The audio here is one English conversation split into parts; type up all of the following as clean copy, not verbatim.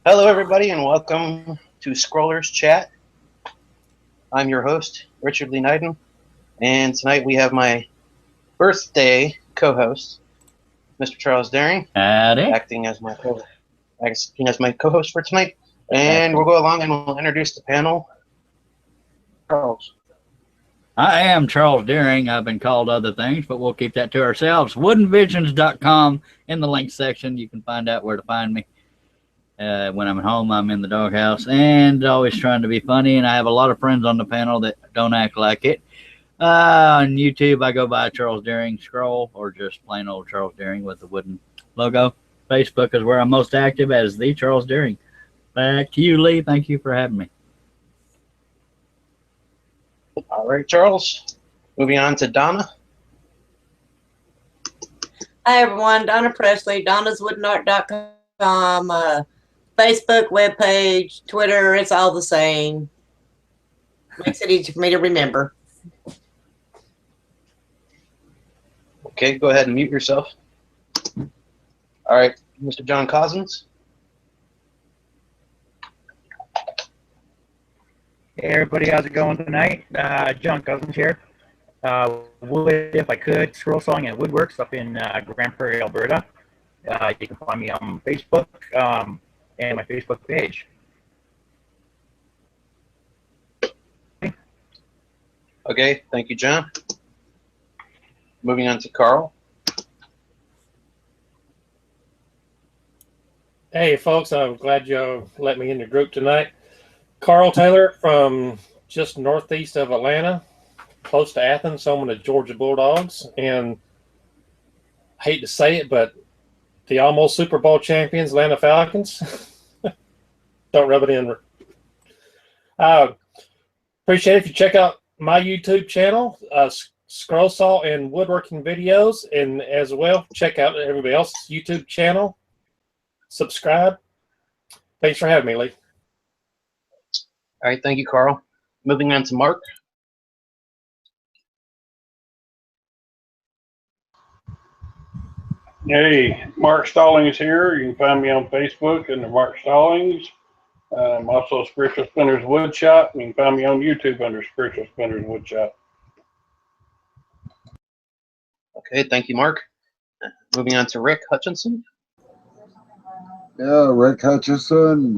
Hello, everybody, and welcome to Scrollers Chat. I'm your host, Richard Lee Knighton, and tonight we have my birthday co-host, Mr. Charles Daring, Howdy. acting as my co-host for tonight. And we'll go along and we'll introduce the panel. Charles. I am Charles Deering. I've been called other things, but we'll keep that to ourselves. Woodenvisions.com. In the link section, you can find out where to find me. When I'm at home, I'm in the doghouse and always trying to be funny. And I have a lot of friends on the panel that don't act like it. On YouTube, I go by Charles Deering Scroll or just plain old Charles Deering with the wooden logo. Facebook is where I'm most active as the Charles Deering. Back to you, Lee. Thank you for having me. All right, Charles. Moving on to Donna. Hi, everyone. Donna Presley, donnaswoodenart.com, Facebook webpage, Twitter. It's all the same. Makes it easy for me to remember. Okay, go ahead and mute yourself. All right, Mr. John Cousins. Hey everybody, how's it going tonight? John Cousins here. Wood, if I could, scroll sawing and woodworks up in Grand Prairie, Alberta. You can find me on Facebook and my Facebook page. Okay, thank you, John. Moving on to Carl. Hey folks, I'm glad you let me in your group tonight. Carl Taylor from just northeast of Atlanta, close to Athens, home of the Georgia Bulldogs. And I hate to say it, but the almost Super Bowl champions, Atlanta Falcons. Don't rub it in. Appreciate it if you check out my YouTube channel, Scroll Saw and Woodworking videos, and as well, check out everybody else's YouTube channel. Subscribe. Thanks for having me, Lee. All right, thank you, Carl. Moving on to Mark. Hey, Mark Stallings here. You can find me on Facebook under Mark Stallings. I'm also Spiritual Spinners Woodshop. You can find me on YouTube under Spiritual Spinners Woodshop. Okay, thank you, Mark. Moving on to Rick Hutchinson. Yeah, Rick Hutchison.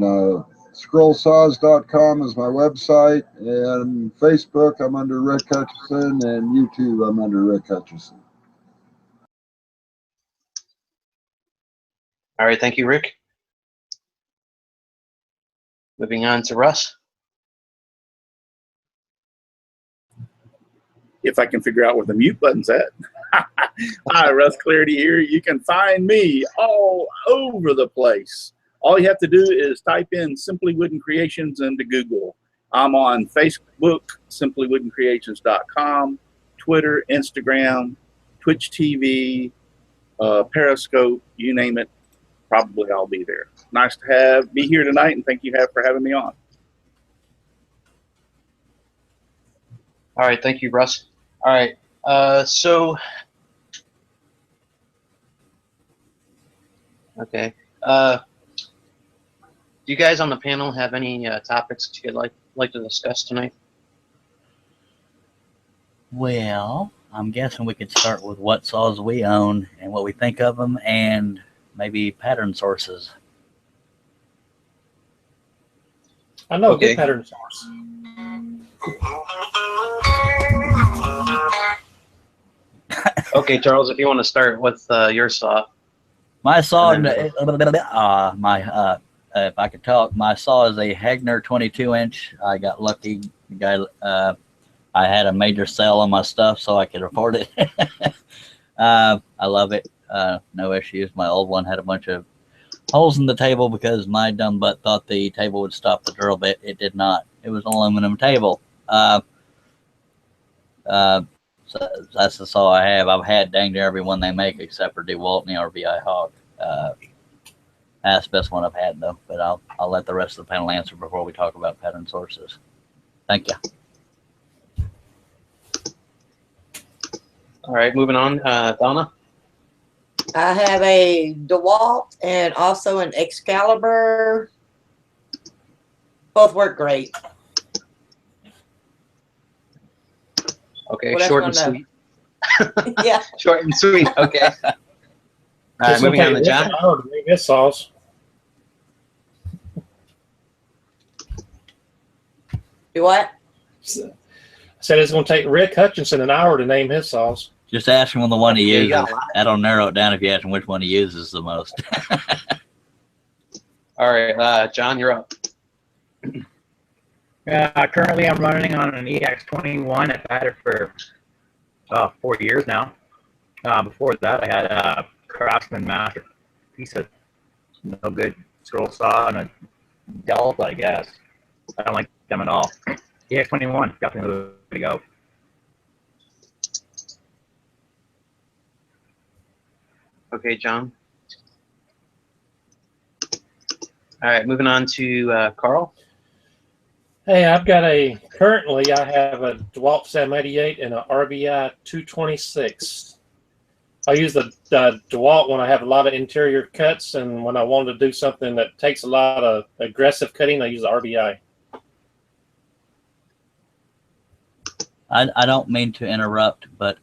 Scrollsaws.com is my website, and Facebook I'm under Rick Hutchison, and YouTube I'm under Rick Hutchison. All right, thank you, Rick. Moving on to Russ. If I can figure out where the mute button's at. Hi, Russ Clarity here. You can find me all over the place. All you have to do is type in Simply Wooden Creations into Google. I'm on Facebook, simplywoodencreations.com, Twitter, Instagram, Twitch TV, Periscope, you name it. Probably I'll be there. Nice to be here tonight, and thank you for having me on. All right, thank you, Russ. All right, okay. Do you guys on the panel have any topics that you'd like to discuss tonight? Well, I'm guessing we could start with what saws we own and what we think of them, and maybe pattern sources. I know Okay. a good pattern source. Okay, Charles, if you want to start with your saw. My saw, And then- if I could talk, my saw is a Hagner 22-inch. I got lucky. The guy, I had a major sale on my stuff, so I could afford it. I love it. No issues. My old one had a bunch of holes in the table because my dumb butt thought the table would stop the drill bit. It did not. It was an aluminum table. So that's the saw I have. I've had dang near every one they make except for DeWalt and the RVI Hawk. That's the best one I've had though. But I'll let the rest of the panel answer before we talk about pattern sources. Thank you. All right, moving on. Donna. I have a DeWalt and also an Excalibur Both work great. Okay, What else short you and wanna sweet. Yeah. Short and sweet. Okay. All right, This will moving on take to Rick John. an hour to make his sauce. Do what? I said it's going to take Rick Hutchinson an hour to name his sauce. Just ask him the one he Yeah, you got uses. a lot. That'll narrow it down if you ask him which one he uses the most. All right, John, you're up. Currently, I'm running on an EX21. I've had it for 4 years now. Before that, I had a Craftsman Master piece of no good scroll saw and a Delta, I guess. I don't like them at all. EX21, definitely the way to go. Okay, John. All right, moving on to Carl. Hey, currently I have a DeWalt 788 and a RBI 226. I use the DeWalt when I have a lot of interior cuts, and when I want to do something that takes a lot of aggressive cutting, I use the RBI. I don't mean to interrupt, but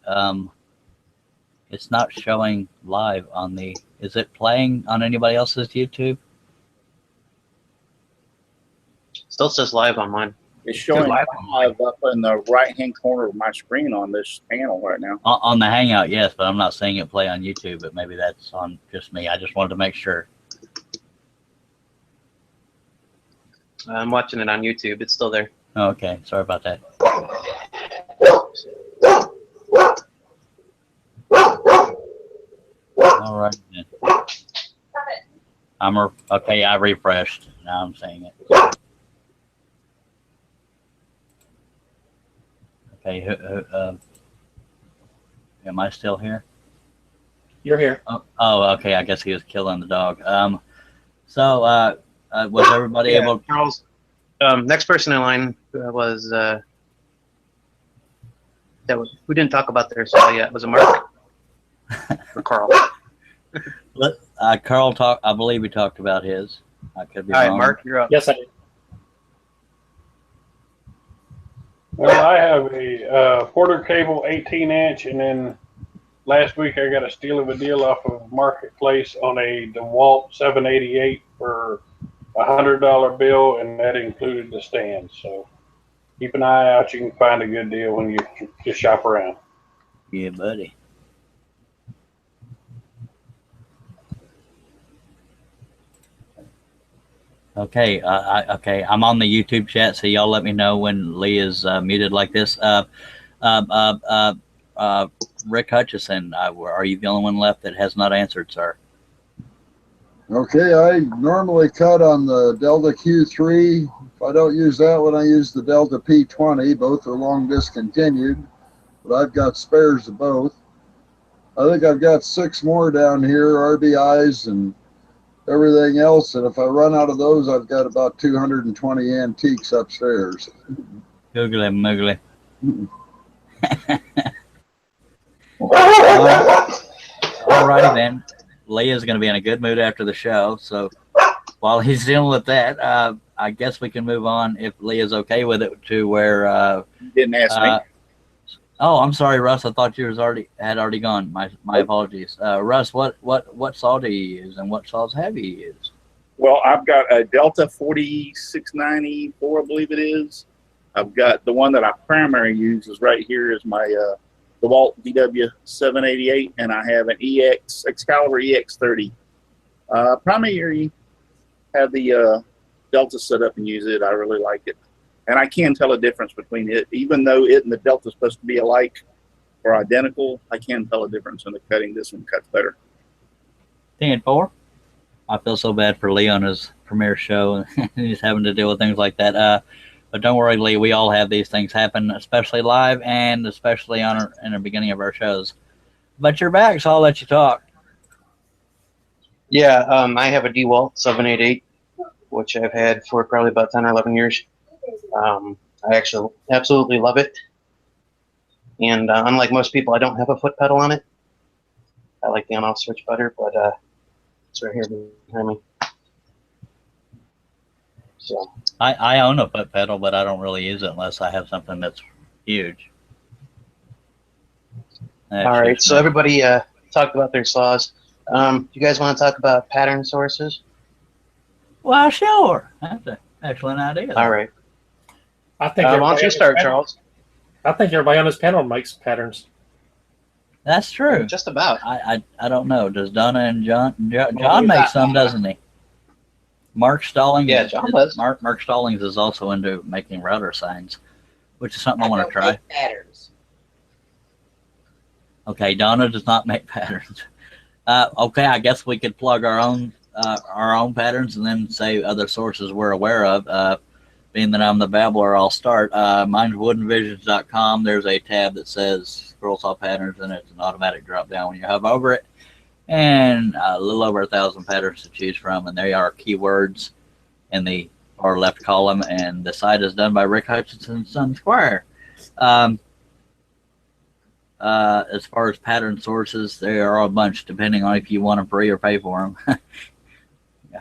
it's not showing live on the. Is it playing on anybody else's YouTube? Still says live on mine. It's showing live up in the right-hand corner of my screen on this panel right now. On the Hangout, yes, but I'm not seeing it play on YouTube. But maybe that's on just me. I just wanted to make sure. I'm watching it on YouTube. It's still there. Oh, okay, sorry about that. All right then. Okay. I refreshed. Now I'm seeing it. Okay. Am I still here? You're here. Oh, okay. I guess he was killing the dog. So was everybody able? Charles. Next person in line was who didn't talk about their sale yet? Was it Mark or Carl? Carl talked. I believe he talked about his. I could be All right, wrong. Mark, you're up. Yes, I did. Well, I have a Porter cable 18-inch, and then last week I got a steal of a deal off of Marketplace on a DeWalt 788 for $100 bill, and that included the stand. So keep an eye out. You can find a good deal when you just shop around. Yeah, buddy. Okay, okay. I'm on the YouTube chat, so y'all let me know when Lee is muted like this. Rick Hutchison, are you the only one left that has not answered, sir? Okay, I normally cut on the Delta Q3. If I don't use that one, I use the Delta P20. Both are long discontinued, but I've got spares of both. I think I've got 6 more down here, RBIs and everything else, and if I run out of those, I've got about 220 antiques upstairs. Googly moogly. All righty then. Leah's going to be in a good mood after the show, so while he's dealing with that, I guess we can move on, if Leah's okay with it, to where You didn't ask me. oh, I'm sorry, Russ. I thought you had already gone. My apologies. Russ, what saw do you use, and what saws have you used? Well, I've got a Delta 4694, I believe it is. I've got the one that I primarily use is right here is my DeWalt DW 788, and I have an Excalibur EX30. Primarily have the Delta set up and use it. I really like it. And I can tell a difference between it. Even though it and the Delta is supposed to be alike or identical, I can tell a difference in the cutting. This one cuts better. 10-4. I feel so bad for Lee on his premiere show. He's having to deal with things like that. But don't worry, Lee. We all have these things happen, especially live and especially in the beginning of our shows. But you're back, so I'll let you talk. Yeah, I have a DeWalt 788, which I've had for probably about 10 or 11 years. I actually absolutely love it. And unlike most people, I don't have a foot pedal on it. I like the on-off switch better, but it's right here behind me. So, I own a foot pedal, but I don't really use it unless I have something that's huge. That's all right. just So me. everybody talked about their saws. You guys want to talk about pattern sources? Well, sure. That's an excellent idea. All right. I think Why don't everybody you on this start, panel- Charles? I think everybody on this panel makes patterns. That's true. Just about. I don't know. Does Donna and John makes some, doesn't he? Mark Stallings. Yeah, John does. Mark Stallings is also into making router signs, which is something I want to don't try. make patterns. Okay, Donna does not make patterns. Okay, I guess we could plug our own patterns and then say other sources we're aware of. Being that I'm the babbler, I'll start. Mine's woodenvisions.com. There's a tab that says scroll saw patterns, and it's an automatic drop down when you hover over it. And a little over 1,000 patterns to choose from, and there are keywords in the far left column. And the site is done by Rick Hutchinson Son Squire. As far as pattern sources, there are a bunch, depending on if you want them free or pay for them.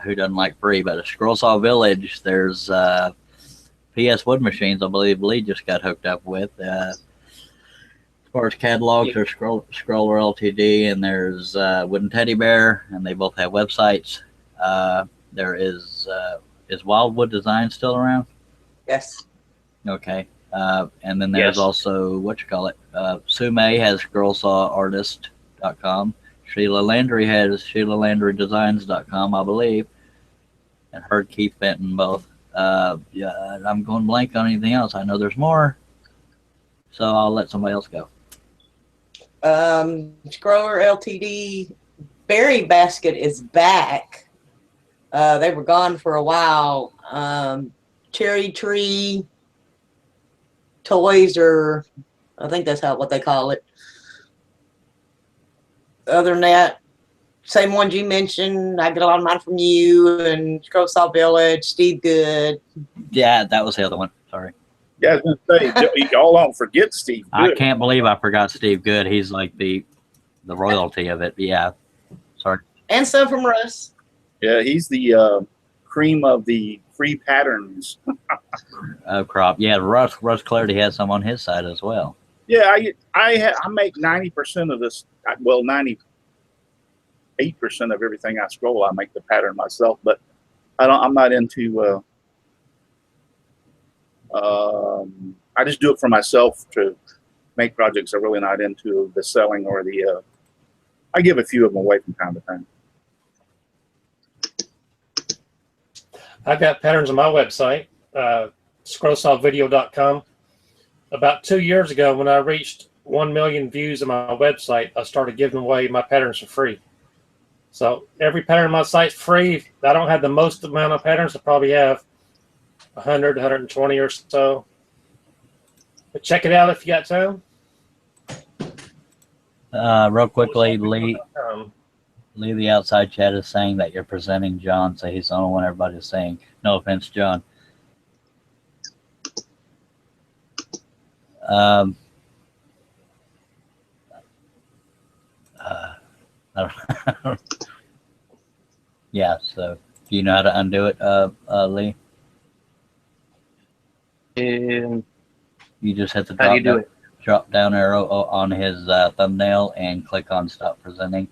Who doesn't like free? But at Scroll Saw Village, there's PS Wood Machines, I believe Lee just got hooked up with. As far as catalogs, there's Scroller Ltd. and there's Wooden Teddy Bear, and they both have websites. There is Wildwood Design still around? Yes. Okay. And then there's also, Sue May has scrollsawartist.com. Sheila Landry has SheilaLandryDesigns.com, I believe. And heard Keith Benton both. Yeah, I'm going blank on anything else. I know there's more. So I'll let somebody else go. Scroller Ltd. Berry Basket is back. They were gone for a while. Cherry Tree Toys, or I think that's what they call it. Other than that, same ones you mentioned. I get a lot of mine from you and Scroll Saw Village, Steve Good. Yeah, that was the other one. Sorry. Yeah, I was going to say, y'all don't forget Steve Good. I can't believe I forgot Steve Good. He's like the royalty of it. Yeah. Sorry. And some from Russ. Yeah, he's the cream of the free patterns. Crop. Yeah, Russ Clarity has some on his side as well. Yeah, I make 90% of this. Well, 98% of everything I scroll, I make the pattern myself. But I'm not into. I just do it for myself to make projects. I'm really not into the selling or the. I give a few of them away from time to time. I've got patterns on my website, scrollsawvideo.com. About 2 years ago, when I reached 1 million views on my website, I started giving away my patterns for free. So every pattern on my site's free. I don't have the most amount of patterns. I probably have 100, 120 or so. But check it out if you got time. Real quickly, Lee, the outside chat is saying that you're presenting John, so he's the only one everybody's saying. No offense, John. I don't yeah, so do you know how to undo it, Lee? You just hit the How do you do it? drop down arrow on his thumbnail and click on stop presenting.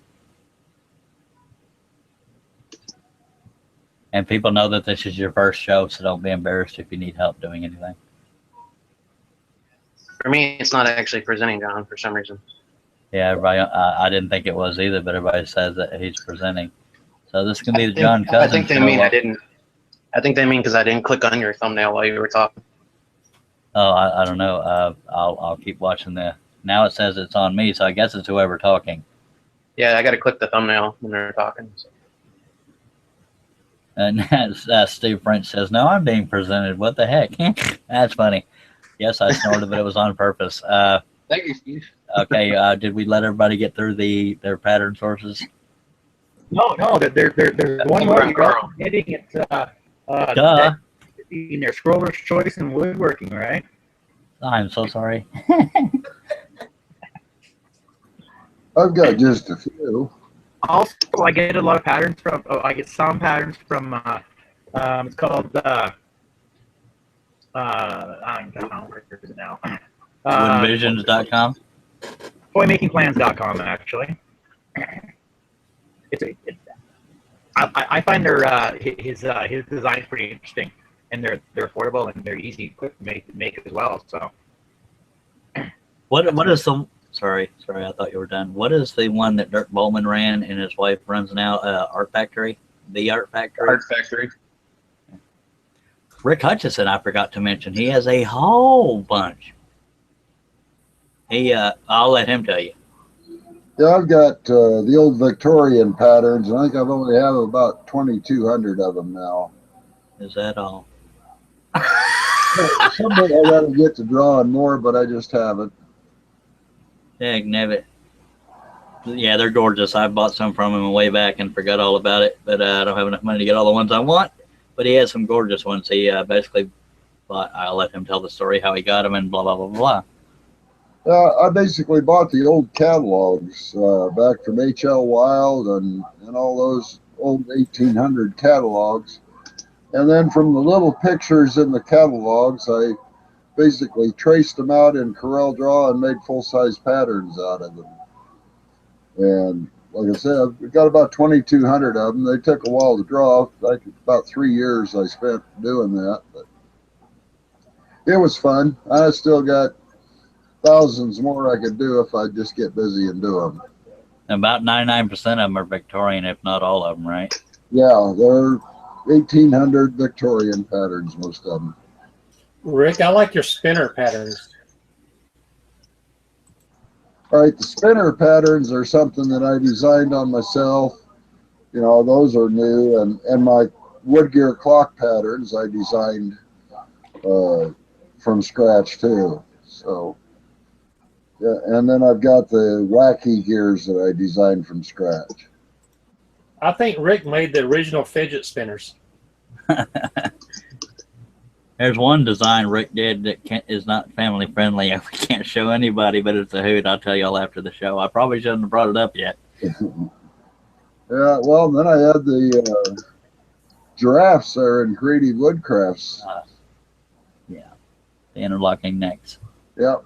And people know that this is your first show, so don't be embarrassed if you need help doing anything. For me, it's not actually presenting John for some reason. Yeah, everybody. I didn't think it was either, but everybody says that he's presenting. So this can be the John Cousin. I think they mean I didn't. I think they mean because I didn't click on your thumbnail while you were talking. Oh, I don't know. I'll keep watching the. Now it says it's on me, so I guess it's whoever talking. Yeah, I got to click the thumbnail when they're talking. So. And Steve French says, "No, I'm being presented. What the heck?" That's funny. Yes, I snorted, but it was on purpose. Thank you, Steve. Okay, did we let everybody get through their pattern sources? No, there's one more you're hitting it. Duh. In their scroller's choice and woodworking, right? I'm so sorry. I've got just a few. Also, I get a lot of patterns from. I get some patterns from. It's called I don't know where is it now. Woodenvisions.com. Toymakingplans.com, actually. I find his design pretty interesting, and they're affordable and they're easy, quick to make as well. So, What is the sorry, I thought you were done. What is the one that Dirk Bowman ran and his wife runs now? Art Factory? The Art Factory? Art Factory. Rick Hutchison, I forgot to mention. He has a whole bunch. I'll let him tell you. Yeah, I've got the old Victorian patterns, and I think I've only have about 2,200 of them now. Is that all? Someday I got to get to drawing more, but I just haven't. Heck, Nevitt. Yeah, they're gorgeous. I bought some from him way back and forgot all about it, but I don't have enough money to get all the ones I want. But he has some gorgeous ones. He basically bought, I'll let him tell the story how he got them and blah, blah, blah, blah. I basically bought the old catalogs back from H.L. Wild and all those old 1800 catalogs. And then from the little pictures in the catalogs, I basically traced them out in Corel Draw and made full-size patterns out of them. And like I said, we got about 2,200 of them. They took a while to draw. Like about 3 years I spent doing that. But it was fun. I still got thousands more I could do if I just get busy and do them. About 99% of them are Victorian, if not all of them, right? Yeah, they're 1,800 Victorian patterns, most of them. Rick, I like your spinner patterns. All right, the spinner patterns are something that I designed on myself. You know, those are new. And my wood gear clock patterns I designed from scratch too. So, yeah, and then I've got the wacky gears that I designed from scratch. I think Rick made the original fidget spinners. There's one design Rick did that is not family friendly. I can't show anybody, but it's a hoot. I'll tell y'all after the show. I probably shouldn't have brought it up yet. Yeah, well, then I had the giraffes there in Creative Woodcrafts. Yeah, the interlocking necks. Yep.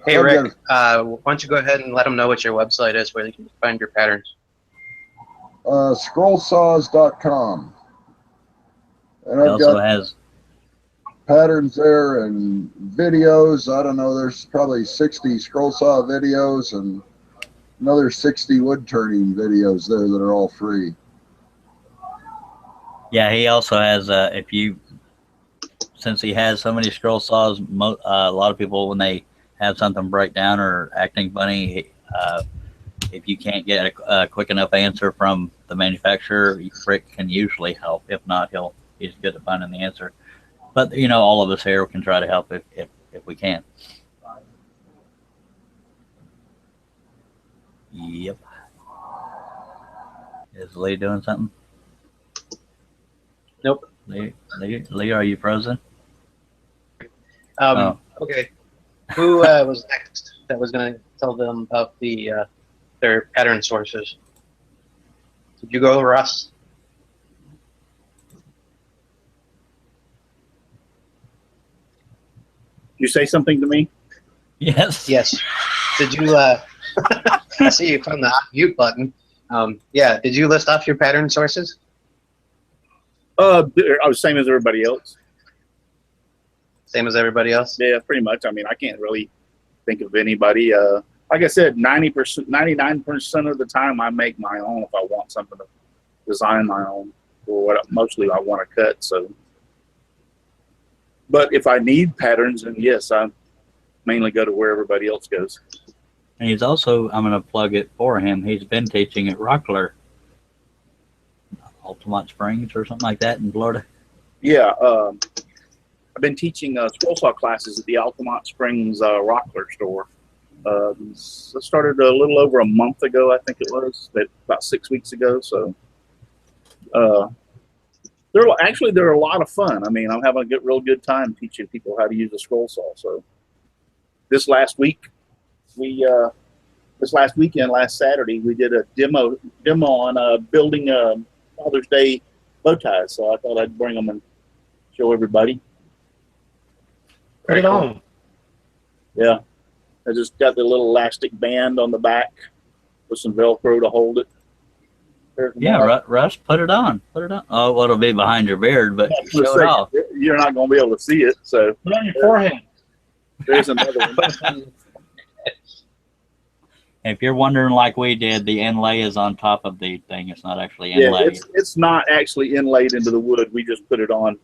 Hey, Rick, why don't you go ahead and let them know what your website is where they can find your patterns. Scrollsaws.com. And He I've also got has patterns there and videos. I don't know, there's probably 60 scroll saw videos and another 60 wood turning videos there that are all free. Yeah, he also has, since he has so many scroll saws, a lot of people, when they have something break down or acting funny, if you can't get a quick enough answer from the manufacturer, Rick can usually help. If not, he's good at finding the answer. But, you know, all of us here can try to help if we can. Yep. Is Lee doing something? Nope. Lee, are you frozen? Okay. Who was next that was going to tell them about their pattern sources? Did you go, Russ? You say something to me? Yes. Yes. Did you? I see you found the mute button. Yeah. Did you list off your pattern sources? I was same as everybody else. Same as everybody else? Yeah, pretty much. I mean, I can't really think of anybody. Like I said, 99% of the time I make my own if I want something to design my own, or what mostly I want to cut. So, but if I need patterns, then yes, I mainly go to where everybody else goes. And he's also, I'm going to plug it for him, he's been teaching at Rockler, Altamont Springs or something like that in Florida. Yeah, I've been teaching scroll saw classes at the Altamont Springs Rockler store. I started a little over a month ago, I think it was, but about 6 weeks ago. So they're a lot of fun. I mean, I'm having a real good time teaching people how to use a scroll saw. So this last weekend, last Saturday, we did a demo on building Father's Day bow ties. So I thought I'd bring them and show everybody. Put it on. Yeah. I just got the little elastic band on the back with some Velcro to hold it. There's Yeah, more. Russ, put it on. Put it on. Oh, well, it'll be behind your beard, but I was show gonna it off. say, you're not going to be able to see it. So Put it on your forehead. there's another one. If you're wondering like we did, the inlay is on top of the thing. It's not actually Yeah, inlaid. it's not actually inlaid into the wood. We just put it on.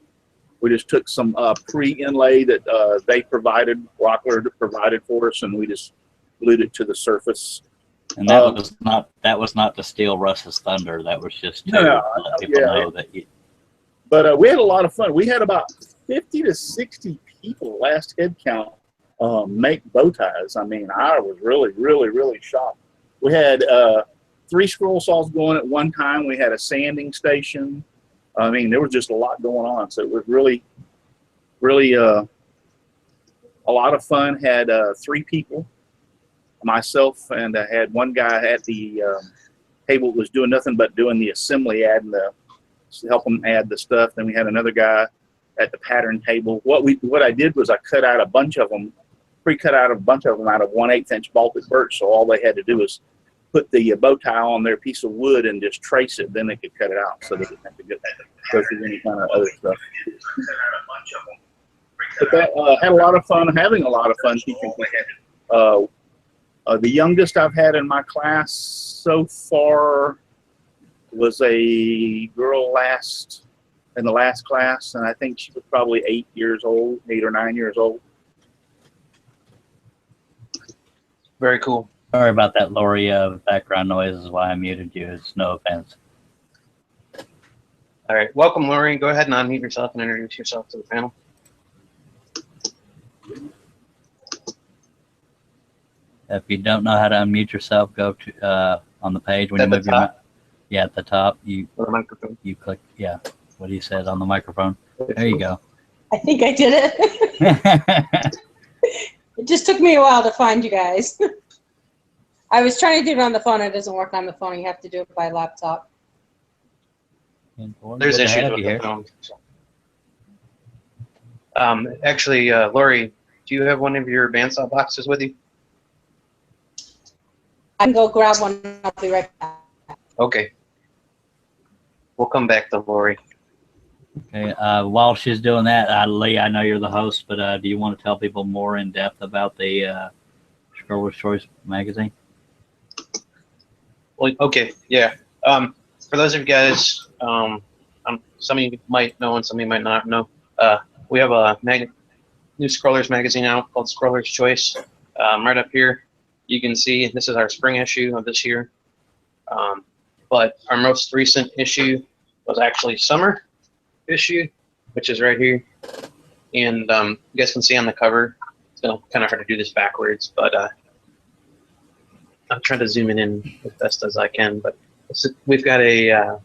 We just took some pre-inlay that they provided, Rockler provided for us, and we just glued it to the surface. And that was not to steal Russ's thunder. That was just to let people know that you. But we had a lot of fun. We had about 50 to 60 people last head count make bow ties. I mean, I was really, really, really shocked. We had 3 scroll saws going at one time. We had a sanding station. I mean, there was just a lot going on. So it was really, really a lot of fun. Had 3 people, myself, and I had one guy at the table was doing nothing but doing the assembly, adding help them add the stuff. Then we had another guy at the pattern table. What I did was I cut out a bunch of them, pre-cut out a bunch of them out of 1/8 inch Baltic birch. So all they had to do was put the bow tie on their piece of wood and just trace it. Then they could cut it out, so they didn't have to go through any kind of other stuff. But that had a lot of fun, having a lot of fun teaching. The youngest I've had in my class so far was a girl in the last class, and I think she was probably 8 or 9 years old. Very cool. Sorry about that, Lori. Background noise is why I muted you. It's no offense. All right. Welcome, Lori. Go ahead and unmute yourself and introduce yourself to the panel. If you don't know how to unmute yourself, go to on the page when At you the move your at the top you Or the microphone. you click what he said on the microphone. There you go. I think I did it. It just took me a while to find you guys. I was trying to do it on the phone. It doesn't work on the phone. You have to do it by laptop. There's issues with the phone. Actually, Lori, do you have one of your bandsaw boxes with you? I can go grab one. I'll be right back. Okay. We'll come back to Lori. Okay. While she's doing that, Lee, I know you're the host, but do you want to tell people more in depth about the Scroller's Choice magazine? Well, okay. Yeah. For those of you guys, some of you might know and some of you might not know. We have a new Scrollers magazine out called Scroller's Choice. Right up here, you can see this is our spring issue of this year. But our most recent issue was actually summer issue, which is right here. And you guys can see on the cover, it's kind of hard to do this backwards, but I'm trying to zoom it in as best as I can. But we've got a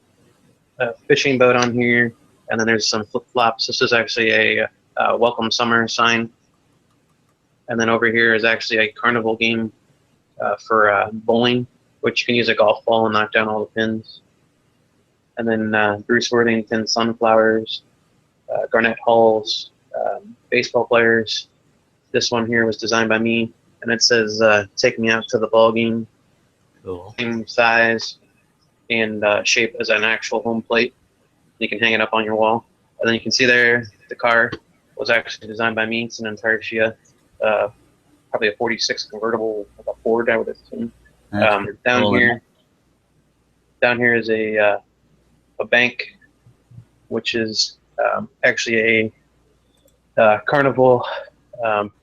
fishing boat on here, and then there's some flip-flops. This is actually a welcome summer sign. And then over here is actually a carnival game for bowling, which you can use a golf ball and knock down all the pins. And then Bruce Worthington sunflowers, Garnett Halls, baseball players. This one here was designed by me, and it says "Take me out to the ball game." Cool. Same size and shape as an actual home plate. You can hang it up on your wall, and then you can see there the car was actually designed by me. It's an Antarctica, probably a '46 convertible, like a Ford, I would assume. Down here is a bank, which is actually a Carnival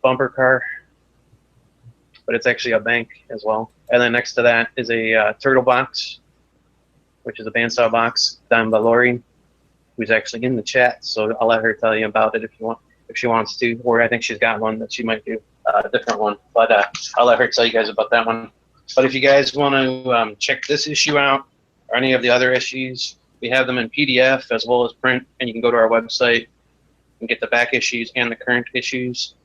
bumper car, but it's actually a bank as well. And then next to that is a turtle box, which is a bandsaw box done by Lori, who's actually in the chat. So I'll let her tell you about it if she wants to, or I think she's got one that she might do a different one. But I'll let her tell you guys about that one. But if you guys want to check this issue out or any of the other issues, we have them in PDF as well as print, and you can go to our website and get the back issues and the current issues.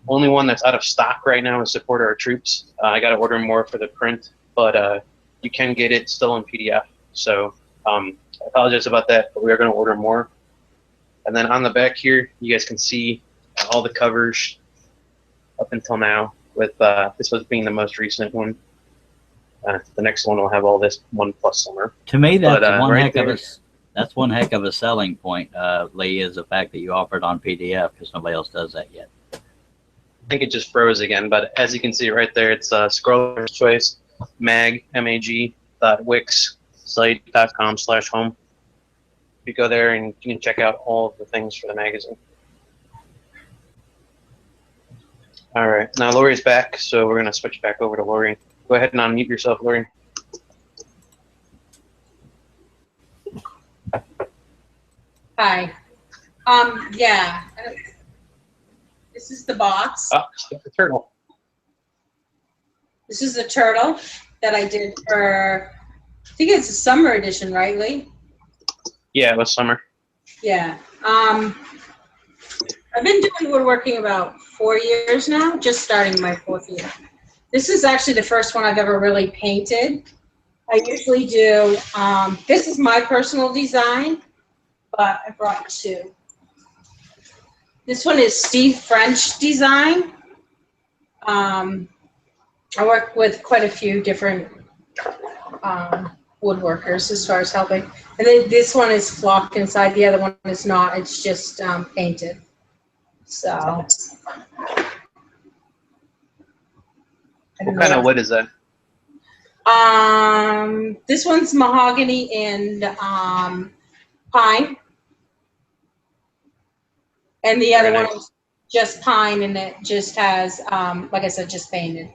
Only one that's out of stock right now is Support Our Troops. I got to order more for the print, but you can get it still in PDF. So I apologize about that, but we are going to order more. And then on the back here, you guys can see all the covers up until now, with this was being the most recent one. The next one will have all this 1 plus summer. To me, that's one right heck there, of a that's one heck of a selling point, Lee, is the fact that you offer it on PDF because nobody else does that yet. I think it just froze again, but as you can see right there, it's Scroller's Choice mag.wixsite.com/home. You go there and you can check out all of the things for the magazine. All right, now Lori's back, so we're gonna switch back over to Lori. Go ahead and unmute yourself, Lori. Hi. Yeah. This is the box. Oh, the turtle. This is the turtle that I did for, I think it's a summer edition, right, Lee? Yeah, it was summer. Yeah. I've been doing woodworking about 4 years now, just starting my 4th year. This is actually the first one I've ever really painted. I usually do, this is my personal design, but I brought 2. This one is Steve French design. I work with quite a few different woodworkers as far as helping. And then this one is flocked inside, the other one is not, it's just painted. So. What kind of wood is that? This one's mahogany and pine. And the other Very one nice. is just pine, and it just has, like I said, just painted.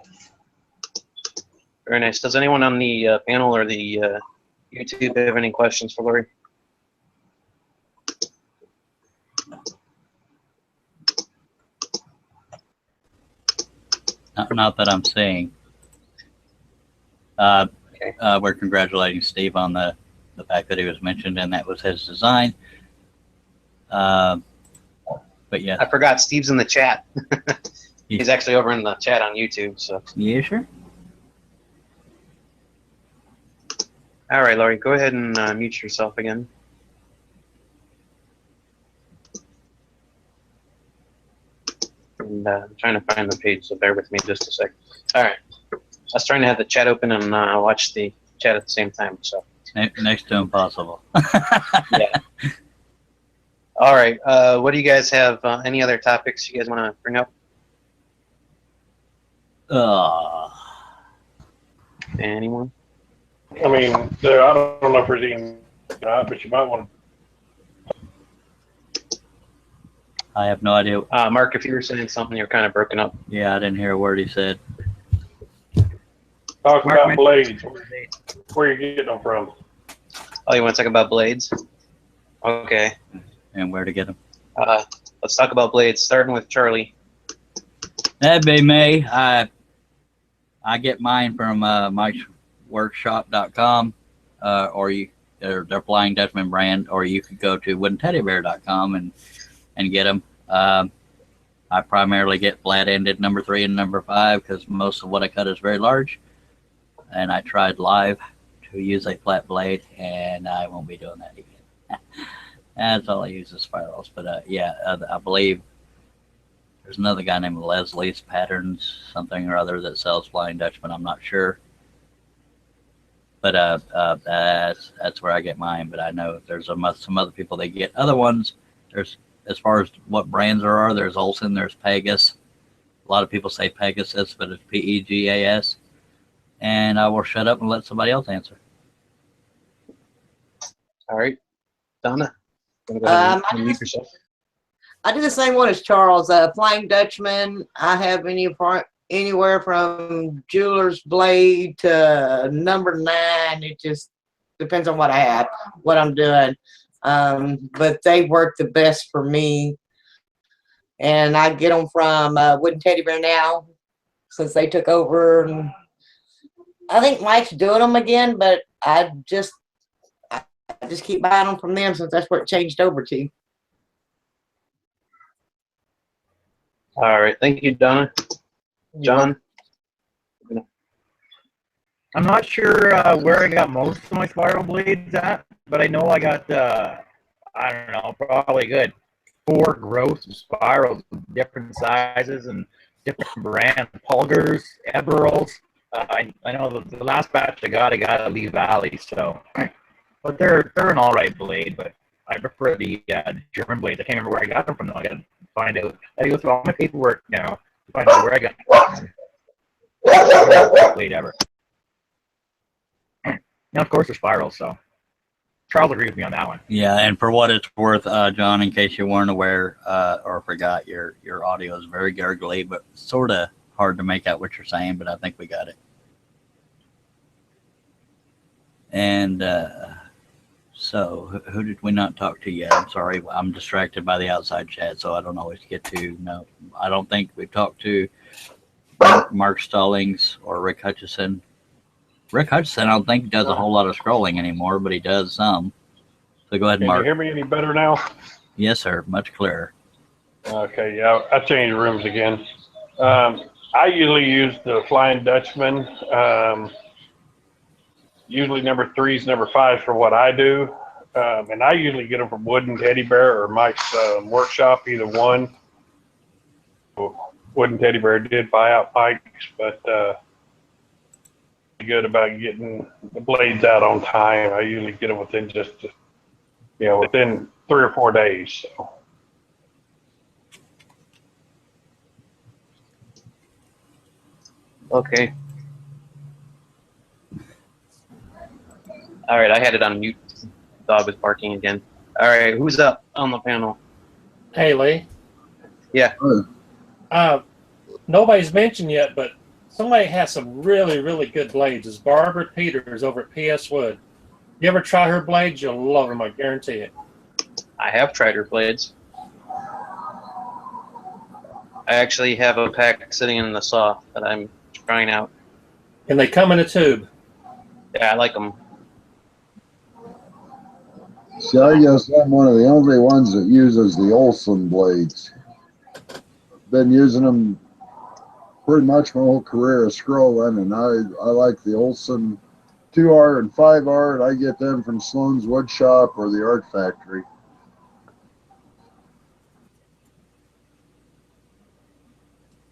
Very nice. Does anyone on the panel or the YouTube have any questions for Lori? Not that I'm seeing. We're congratulating Steve on the fact that he was mentioned, and that was his design. But yeah. I forgot Steve's in the chat. He's actually over in the chat on YouTube. So. Yeah, sure. All right, Lori, go ahead and mute yourself again. And I'm trying to find the page, so bear with me just a sec. All right. I was trying to have the chat open and watch the chat at the same time. So. Next to impossible. Yeah. All right. What do you guys have? Any other topics you guys want to bring up? Anyone? I mean, I don't know if there's any, but you might want to. I have no idea. Mark, if you were saying something, you're kind of broken up. Yeah, I didn't hear a word he said. Talk about blades. Where you getting them from? Oh, you want to talk about blades? Okay. And where to get them? Let's talk about blades, starting with Charlie. That'd be me. I get mine from mikesworkshop.com, or their Flying Dutchman brand, or you could go to woodenteddybear.com and get them. I primarily get flat-ended number 3 and number 5 because most of what I cut is very large. And I tried live to use a flat blade, and I won't be doing that again. That's all I use is spirals. But yeah, I believe there's another guy named Leslie's Patterns, something or other, that sells Flying Dutchman. I'm not sure. But that's where I get mine. But I know there's some other people that get other ones. There's, as far as what brands there are, there's Olson, there's Pegas. A lot of people say Pegasus, but it's Pegas. And I will shut up and let somebody else answer. All right. Donna, go ahead and unmute yourself. I do the same one as Charles. Flying Dutchman. I have anywhere from jeweler's blade to number 9. It just depends on what I have, what I'm doing. But they work the best for me. And I get them from Wooden Teddy Bear now, since they took over. And I think Mike's doing them again, but I just keep buying them from them since that's where it changed over to. All right. Thank you, Donna. John? I'm not sure where I got most of my spiral blades at, but I know I got I don't know, probably good 4 growth spirals of different sizes and different brands, Pulgars, Eberals. I know the last batch I got a Lee Valley, so, but they're an all right blade, but I prefer the German blades. I can't remember where I got them from though. I gotta find out. I gotta go through all my paperwork now to find out where I got the blade ever. Now, of course, they're spirals, so Charles agrees with me on that one. Yeah, and for what it's worth, John, in case you weren't aware or forgot, your audio is very gurgly, but sort of hard to make out what you're saying, but I think we got it. And so, who did we not talk to yet? I'm sorry, I'm distracted by the outside chat, so I don't always get to. No, I don't think we've talked to Mark Stallings or Rick Hutchison. Rick Hutchison, I don't think does a whole lot of scrolling anymore, but he does some. So go ahead, Can Mark. you hear me any better now? Yes, sir. Much clearer. Okay, yeah, I changed rooms again. I usually use the Flying Dutchman. Usually number 3s, number 5s for what I do. And I usually get them from Wooden Teddy Bear or Mike's workshop, either one. Wooden Teddy Bear did buy out Mike's, but good about getting the blades out on time. I usually get them within within 3 or 4 days. So. Okay. All right, I had it on mute. Dog was barking again. All right, who's up on the panel? Hey, Lee. Yeah. Nobody's mentioned yet, but somebody has some really, really good blades. It's Barbara Peters over at PS Wood. You ever try her blades? You'll love them, I guarantee it. I have tried her blades. I actually have a pack sitting in the saw that I'm trying out. And they come in a tube. Yeah, I like them. See, I guess I'm one of the only ones that uses the Olson blades. Been using them pretty much my whole career of scrolling, and I like the Olson 2R and 5R, and I get them from Sloan's Wood Shop or the Art Factory.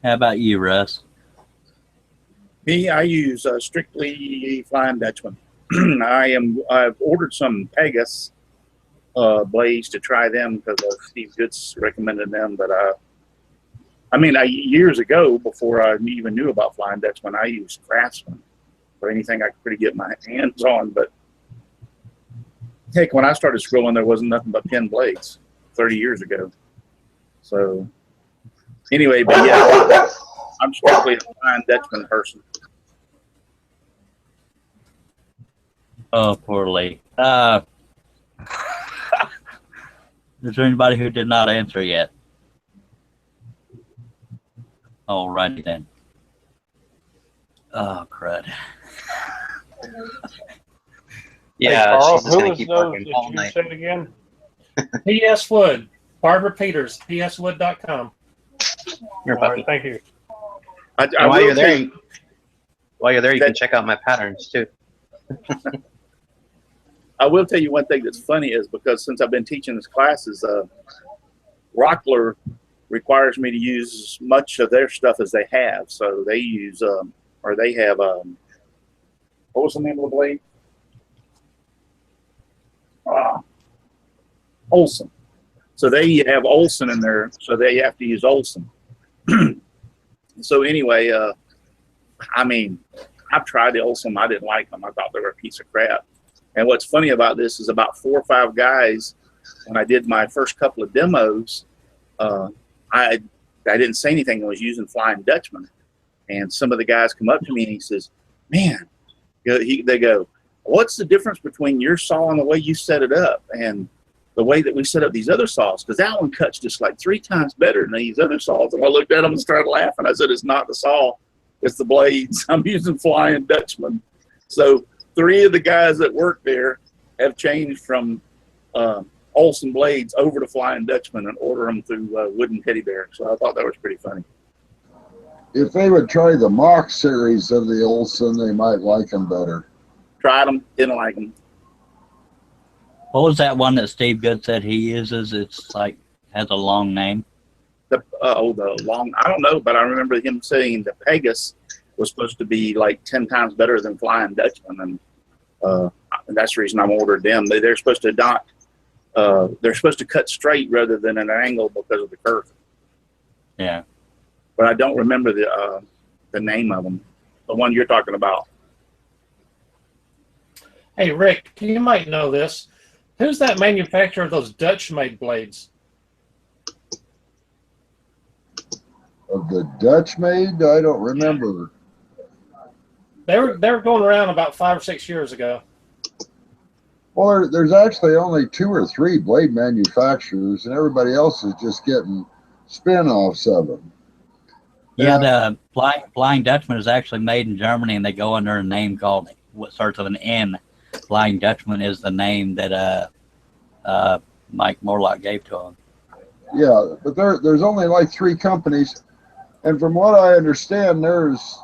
How about you, Russ? Me, I use strictly Flying Dutchman. I've ordered some Pegasus blades to try them because Steve Goods recommended them, but years ago, before I even knew about Flying Dutchman, I used Craftsman for anything I could get my hands on. But heck, when I started scrolling, there wasn't nothing but pin blades 30 years ago. So anyway, but yeah, I'm strictly a Flying Dutchman person. Oh, poor Lee. Is there anybody who did not answer yet? Alrighty then. Oh, crud. Hey, Yeah, Carl, she's just going who to was keep those working that all you night. said again? PS Wood. Barbara Peters, pswood.com. You're a All puppy. right, thank you. And while you're there, you can check out my patterns too. I will tell you one thing that's funny is because since I've been teaching these classes, Rockler requires me to use as much of their stuff as they have. So they use, what was the name of the blade? Olson. So they have Olson in there, so they have to use Olson. So anyway, I've tried the Olson. I didn't like them. I thought they were a piece of crap. And what's funny about this is about 4 or 5 guys, when I did my first couple of demos, I didn't say anything. I was using Flying Dutchman. And some of the guys come up to me and he says, man, they go, what's the difference between your saw and the way you set it up and the way that we set up these other saws? Because that one cuts just like 3 times better than these other saws. And I looked at them and started laughing. I said, it's not the saw, it's the blades. I'm using Flying Dutchman. So 3 of the guys that work there have changed from Olson blades over to Flying Dutchman and order them through Wooden Teddy Bear. So I thought that was pretty funny. If they would try the Mach series of the Olson, they might like them better. Tried them, didn't like them. What was that one that Steve Good said he uses? It's like has a long name. The long, I don't know, but I remember him saying the Pegasus was supposed to be like 10 times better than Flying Dutchman, and that's the reason I'm ordered them. They're supposed to not, they're supposed to cut straight rather than an angle because of the curve. Yeah. But I don't remember the name of them, the one you're talking about. Hey, Rick, you might know this. Who's that manufacturer of those Dutch-made blades? Of the Dutch made, I don't remember. They were going around about 5 or 6 years ago. Well, there's actually only 2 or 3 blade manufacturers, and everybody else is just getting spin-offs of them. Yeah, the Flying Dutchman is actually made in Germany, and they go under a name called what starts with an N. Flying Dutchman is the name that Mike Morlock gave to him. Yeah, but there's only like 3 companies, and from what I understand, there's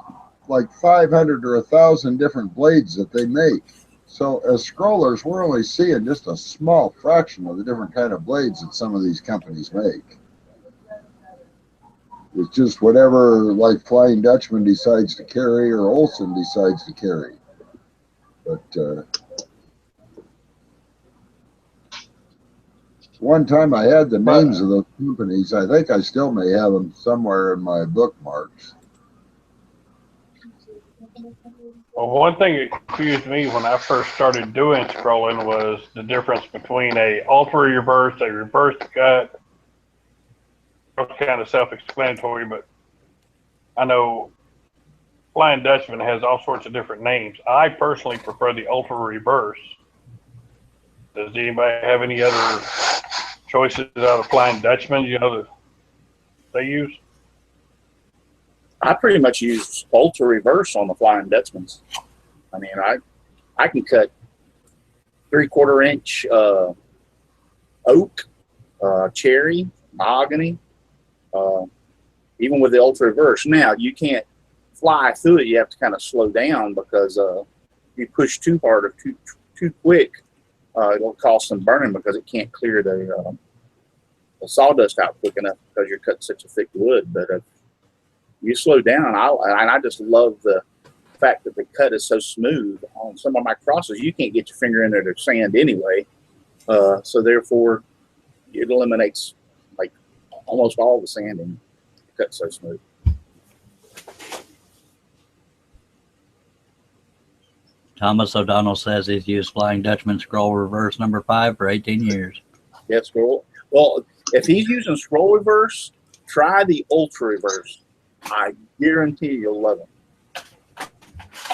like 500 or 1,000 different blades that they make. So as scrollers, we're only seeing just a small fraction of the different kind of blades that some of these companies make. It's just whatever like Flying Dutchman decides to carry or Olson decides to carry. But one time I had the names of those companies. I think I still may have them somewhere in my bookmarks. Well, one thing that confused me when I first started doing scrolling was the difference between a ultra reverse, a reverse cut. It's kind of self-explanatory, but I know Flying Dutchman has all sorts of different names. I personally prefer the ultra reverse. Does anybody have any other choices out of Flying Dutchman, that they use? I pretty much use ultra reverse on the Flying Dutchmans. I mean, I can cut 3/4 inch oak, cherry, mahogany, even with the ultra reverse. Now you can't fly through it; you have to kind of slow down because if you push too hard or too quick, it'll cause some burning because it can't clear the sawdust out quick enough because you're cutting such a thick wood. But you slow down, and I just love the fact that the cut is so smooth. On some of my crosses, you can't get your finger in there to sand anyway, so therefore it eliminates like almost all the sanding. The cut's so smooth. Thomas O'Donnell says he's used Flying Dutchman scroll reverse number 5 for 18 years. Yeah, scroll. Well, if he's using scroll reverse, try the ultra reverse. I guarantee you'll love it.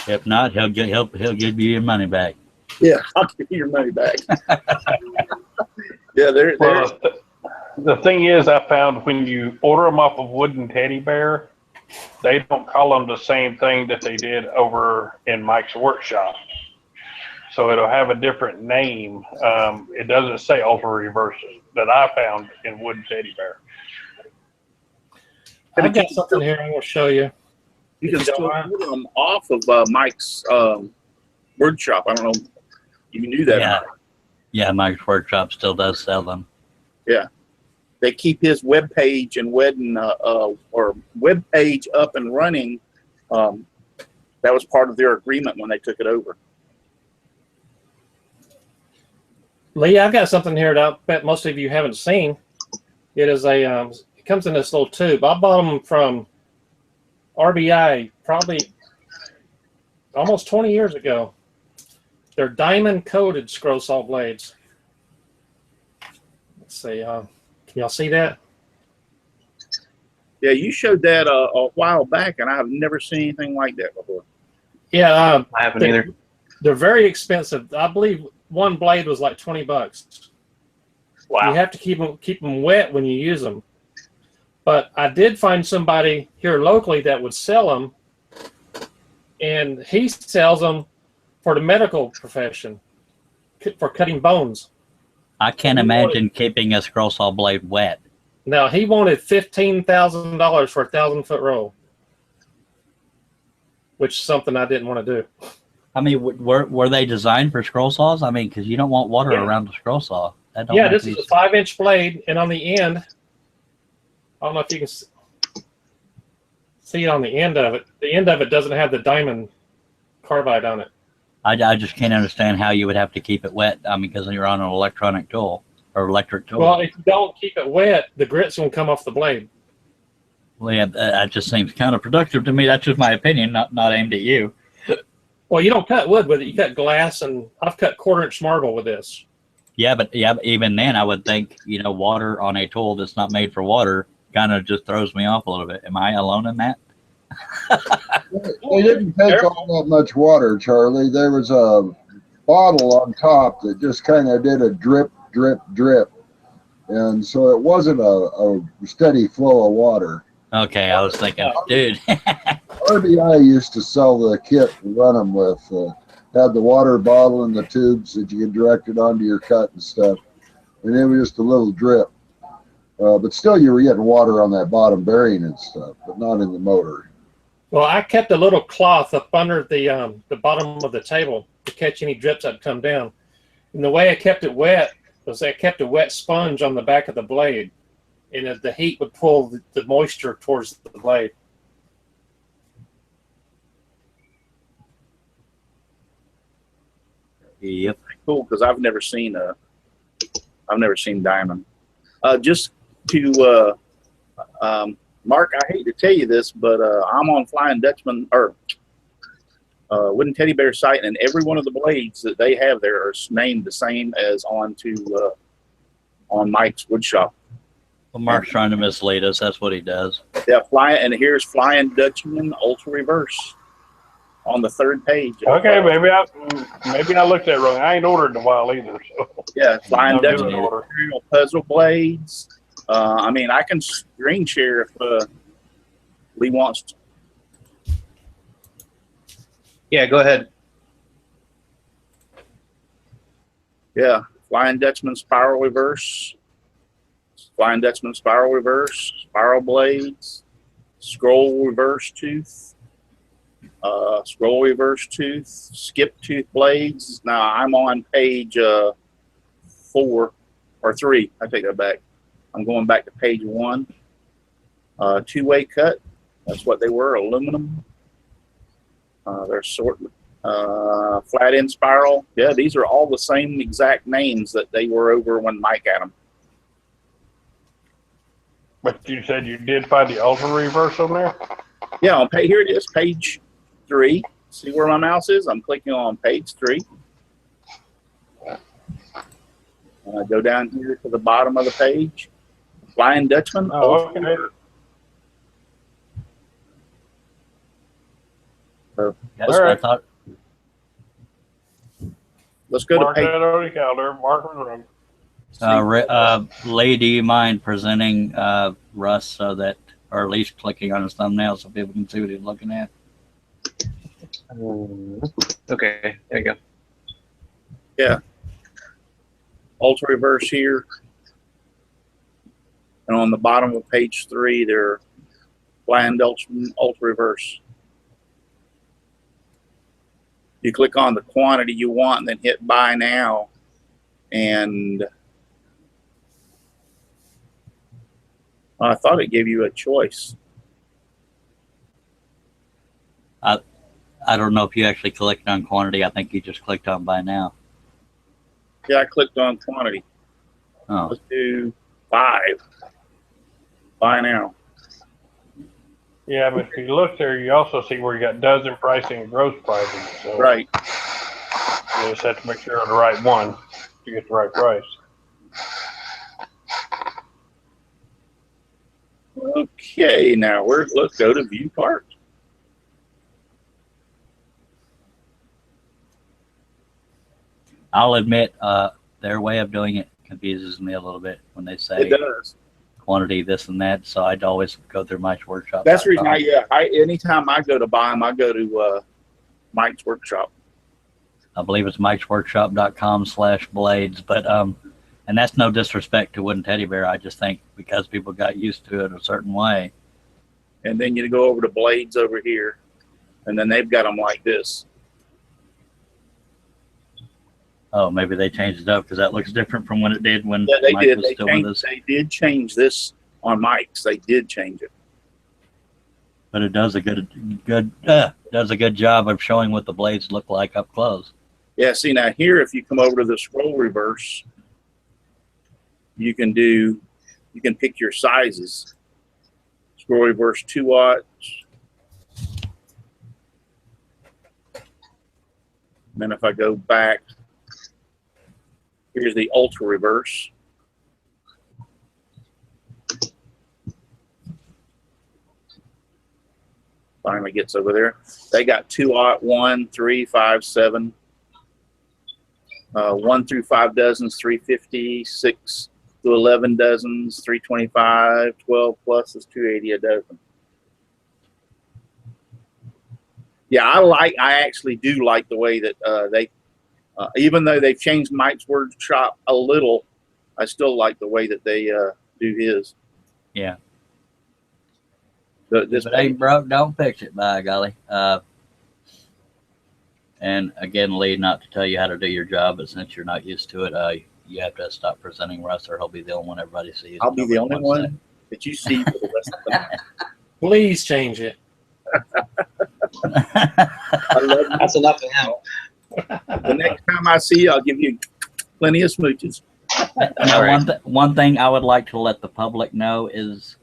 If not, he'll give you your money back. Yeah, I'll give you your money back. Yeah, Well, the thing is, I found when you order them off of Wooden Teddy Bear, they don't call them the same thing that they did over in Mike's workshop. So it'll have a different name. It doesn't say ultra reverses that I found in Wooden Teddy Bear. I've got something here I will show you. You can still order them off of Mike's workshop. I don't know if you knew that. Yeah. Yeah, Mike's workshop still does sell them. Yeah. They keep his web page and web page up and running. That was part of their agreement when they took it over. Lee, I've got something here that I bet most of you haven't seen. It is a it comes in this little tube. I bought them from RBI probably almost 20 years ago. They're diamond coated scroll saw blades. Let's see. Can y'all see that? Yeah, you showed that a while back, and I've never seen anything like that before. Yeah, I haven't either. They're very expensive. I believe one blade was like $20. Wow. You have to keep them wet when you use them. But I did find somebody here locally that would sell them, and he sells them for the medical profession, for cutting bones. I can't imagine keeping a scroll saw blade wet. Now, he wanted $15,000 for a 1,000-foot roll, which is something I didn't want to do. I mean, were they designed for scroll saws? I mean, because you don't want water around the scroll saw. That don't Yeah, make this any is a 5-inch blade, and on the end, I don't know if you can see it on the end of it. The end of it doesn't have the diamond carbide on it. I just can't understand how you would have to keep it wet. I mean, because you're on an electronic tool or electric tool. Well, if you don't keep it wet, the grit's will come off the blade. Well, yeah, that just seems counterproductive to me. That's just my opinion, not aimed at you. Well, you don't cut wood with it. You cut glass, and I've cut 1/4-inch marble with this. Yeah, but even then, I would think water on a tool that's not made for water kind of just throws me off a little bit. Am I alone in that? They didn't take all that much water, Charlie. There was a bottle on top that just kind of did a drip, drip, drip. And so it wasn't a steady flow of water. Okay, I was thinking, dude. RBI used to sell the kit to run them with. Had the water bottle and the tubes that you could direct it onto your cut and stuff. And it was just a little drip. But still, you were getting water on that bottom bearing and stuff, but not in the motor. Well, I kept a little cloth up under the bottom of the table to catch any drips that come down. And the way I kept it wet was I kept a wet sponge on the back of the blade, and the heat would pull the moisture towards the blade. Yep. Cool, because I've never seen diamond. Just to Mark, I hate to tell you this, but I'm on Flying Dutchman or Wooden Teddy Bear site, and every one of the blades that they have there are named the same as on Mike's wood shop. Well, Mark's trying to mislead us. That's what he does. Yeah, and here's Flying Dutchman Ultra Reverse on the 3rd page. Okay, maybe I looked at it wrong. I ain't ordered in a while either. So yeah, Flying I'm doing Dutchman order. Imperial puzzle blades. I mean, I can screen share if Lee wants to. Yeah, go ahead. Yeah, Flying Dutchman Spiral Reverse, Flying Dutchman Spiral Reverse, Spiral Blades, Scroll Reverse Tooth, Scroll Reverse Tooth, Skip Tooth Blades. Now I'm on page 4 or 3. I take that back. I'm going back to page 1. 2-way cut. That's what they were, aluminum. They're flat end spiral. Yeah, these are all the same exact names that they were over when Mike had them. But you said you did find the Ultra Reverse on there? Yeah, here it is, page 3. See where my mouse is? I'm clicking on page 3. And I go down here to the bottom of the page. Flying Dutchman. Oh, okay. So, That's what I thought. let's go Mark to page. that on the calendar. Mark it wrong. Lee, do you mind presenting Russ so that, or at least clicking on his thumbnail so people can see what he's looking at? Okay, there you go. Yeah. Ultra Reverse here. And on the bottom of page 3, they're Flying Dutchman Ultra Reverse. You click on the quantity you want and then hit buy now. And I thought it gave you a choice. I don't know if you actually clicked on quantity. I think you just clicked on buy now. Yeah, I clicked on quantity. Oh, Let's do 5. Buy now. Yeah, but if you look there, you also see where you got dozen pricing and gross pricing. So Right. you just have to make sure you're on the right one to get the right price. Okay, now let's go to view part. I'll admit, their way of doing it confuses me a little bit when they say It does. quantity, this and that. So I'd always go through Mike's Workshop. That's the reason anytime I go to buy them, I go to Mike's Workshop. I believe it's mikesworkshop.com/blades. But and that's no disrespect to Wooden Teddy Bear. I just think because people got used to it a certain way. And then you go over to Blades over here, and then they've got them like this. Oh, maybe they changed it up because that looks different from when it did when Yeah, they Mike did. was still with us. They did change this on mics. They did change it. But it does a good job of showing what the blades look like up close. Yeah, see now here, if you come over to the scroll reverse, you can pick your sizes. Scroll reverse 2 watts. Then if I go back, here's the ultra reverse. Finally gets over there. They got 2-aught, 1, 3, 5, 7. 1 through 5 dozens, 350, 6 to 11 dozens, 325, 12 plus is 280 a dozen. Yeah, I actually do like the way that they, even though they've changed Mike's workshop a little, I still like the way that they do his. Yeah. This if it ain't broke, don't fix it, by golly. And again, Lee, not to tell you how to do your job, but since you're not used to it, you have to stop presenting Russ, or he'll be the only one everybody sees. I'll be the only one that you see for the rest of the night. Please change it. That's enough of him. The next time I see you, I'll give you plenty of smooches. Now, one thing I would like to let the public know is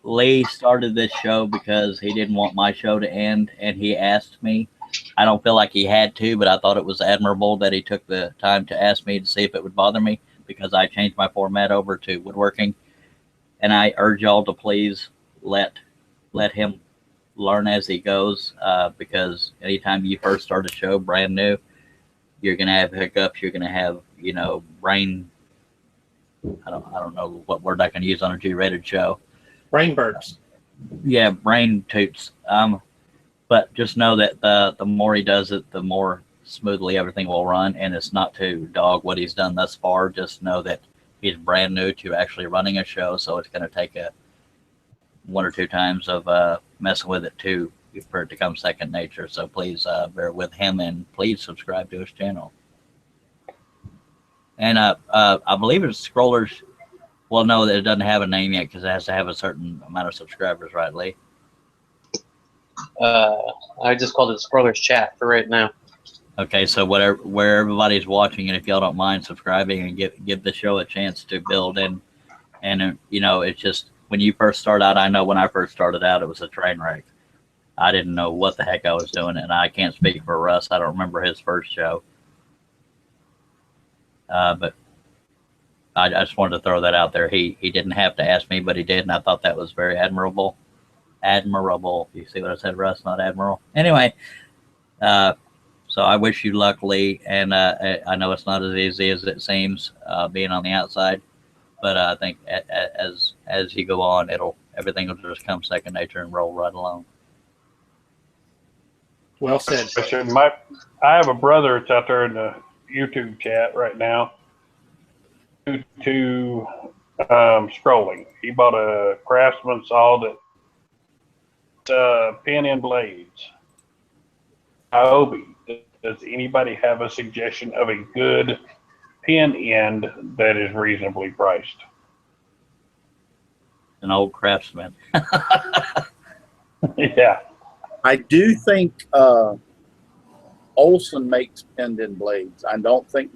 Lee started this show because he didn't want my show to end, and he asked me. I don't feel like he had to, but I thought it was admirable that he took the time to ask me to see if it would bother me, because I changed my format over to woodworking. And I urge y'all to please let him learn as he goes, because anytime you first start a show brand new, you're gonna have hiccups. You're gonna have, brain. I don't know what word I can use on a G-rated show. Brain burps. Yeah, brain toots. But just know that the more he does it, the more smoothly everything will run. And it's not to dog what he's done thus far. Just know that he's brand new to actually running a show, so it's going to take 1 or 2 times of messing with it for it to come second nature. So please bear with him, and please subscribe to his channel. And I believe it's Scrollers. Well, no, it doesn't have a name yet because it has to have a certain amount of subscribers, right, Lee? I just called it Scrollers Chat for right now. Okay, so where everybody's watching, and if y'all don't mind subscribing and give the show a chance to build, and it's just, when you first start out, I know when I first started out, it was a train wreck. I didn't know what the heck I was doing, and I can't speak for Russ. I don't remember his first show. But I just wanted to throw that out there. He didn't have to ask me, but he did, and I thought that was very admirable. Admirable. You see what I said, Russ? Not admiral. Anyway, so I wish you luck, Lee, and I know it's not as easy as it seems being on the outside, but I think as you go on, everything will just come second nature and roll right along. Well said. I have a brother that's out there in the YouTube chat right now to scrolling. He bought a Craftsman saw that pin and blades. Iobi, does anybody have a suggestion of a good pin end that is reasonably priced? An old Craftsman. Yeah. I do think Olson makes pinned in blades. I don't think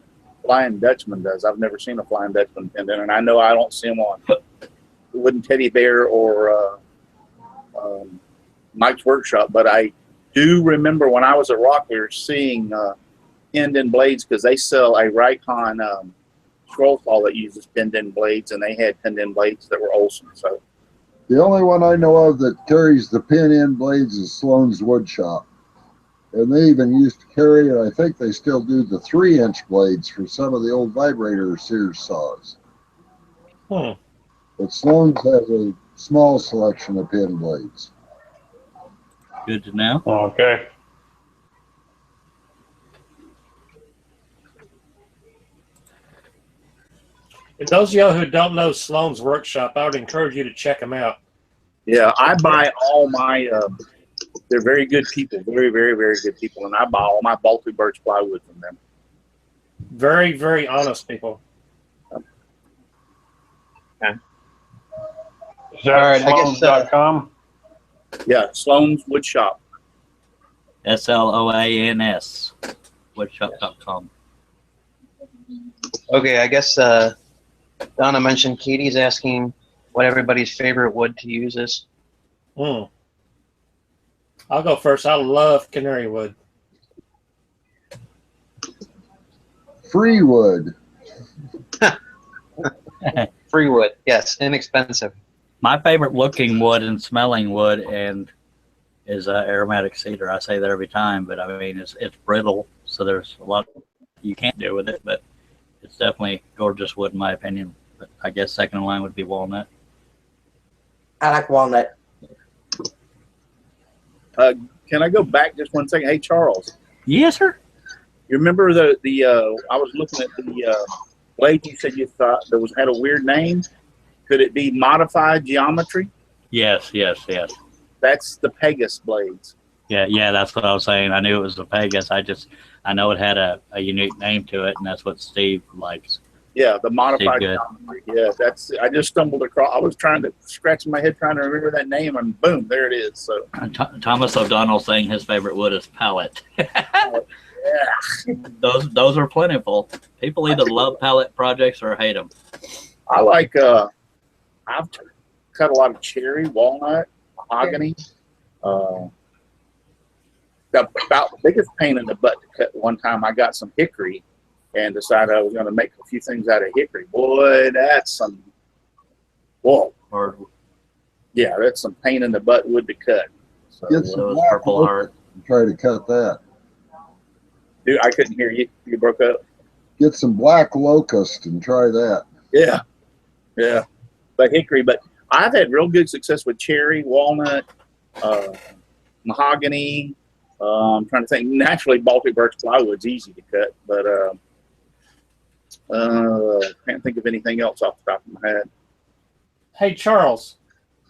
Flying Dutchman does. I've never seen a Flying Dutchman pinned in, and I know I don't see them on Wooden Teddy Bear or Mike's Workshop, but I do remember when I was at Rockler seeing pinned in blades, because they sell a Rikon scroll saw that uses pinned in blades, and they had pinned in blades that were Olson. So the only one I know of that carries the pin-in blades is Sloan's Woodshop. And they even used to carry, and I think they still do, the 3-inch blades for some of the old vibrator Sears saws. But Sloan's has a small selection of pin blades. Good to know. Okay. And those of y'all who don't know Sloan's Workshop, I would encourage you to check them out. yeah, I buy all my They're very good people, very, very, very good people, and I buy all my Baltic birch plywood from them. Very, very honest people. Is that All right, I guess, Sloans.com? Yeah, Sloan's Wood Shop. SLOANS, woodshop.com. Okay, I guess Donna mentioned Katie's asking what everybody's favorite wood to use is. I'll go first. I love canary wood. Free wood. Free wood, yes, inexpensive. My favorite looking wood and smelling wood and is aromatic cedar. I say that every time, but I mean it's brittle, so there's a lot you can't do with it, but it's definitely gorgeous wood in my opinion. But I guess second in line would be walnut. I like walnut. Can I go back just 1 second? Hey, Charles, Yes, sir. you remember the I was looking at the blade you said you thought had a weird name? Could it be modified geometry? Yes. That's the Pegasus blades. Yeah, that's what I was saying. I knew it was the Pegasus. I know it had a unique name to it, and that's what Steve likes. Yeah, the modified Steve Good. geometry. Yeah, I just stumbled across. I was trying to scratch my head trying to remember that name, and boom, there it is. So Thomas O'Donnell saying his favorite wood is pallet. yeah, Those are plentiful. People either love pallet projects or hate them. I like. I've cut a lot of cherry, walnut, mahogany. About the biggest pain in the butt to cut one time. I got some hickory and decided I was going to make a few things out of hickory. Boy, that's some. Whoa. Or Yeah, that's some pain in the butt wood to cut. So, Get some those black Purple Heart. and try to cut that. dude, I couldn't hear you. You broke up. Get some black locust and try that. Yeah. But hickory. But I've had real good success with cherry, walnut, mahogany. I'm trying to think. Naturally, Baltic birch plywood's easy to cut, but can't think of anything else off the top of my head. Hey, Charles,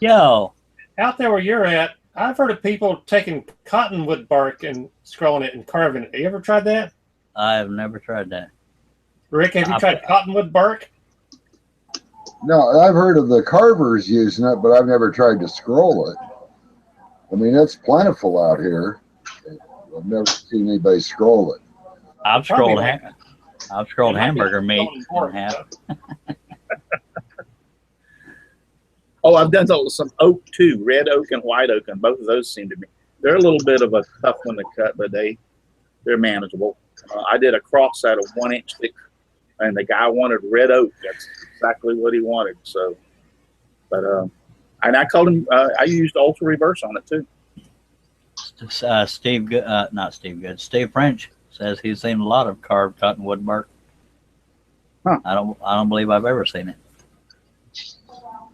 Yo, out there where you're at, I've heard of people taking cottonwood bark and scrolling it and carving it. Have you ever tried that? I've never tried that. Rick, have you tried cottonwood bark? No, I've heard of the carvers using it, but I've never tried to scroll it. I mean, it's plentiful out here. I've never seen anybody scroll it. I've scrolled hamburger meat in half. Oh, I've done some oak too, red oak and white oak, and both of those seem to be. They're a little bit of a tough one to cut, but they're manageable. I did a cross out of 1 inch thick, and the guy wanted red oak. That's exactly what he wanted. So, but and I called him. I used ultra reverse on it too. Steve French says he's seen a lot of carved cottonwood bark. Huh. I don't believe I've ever seen it.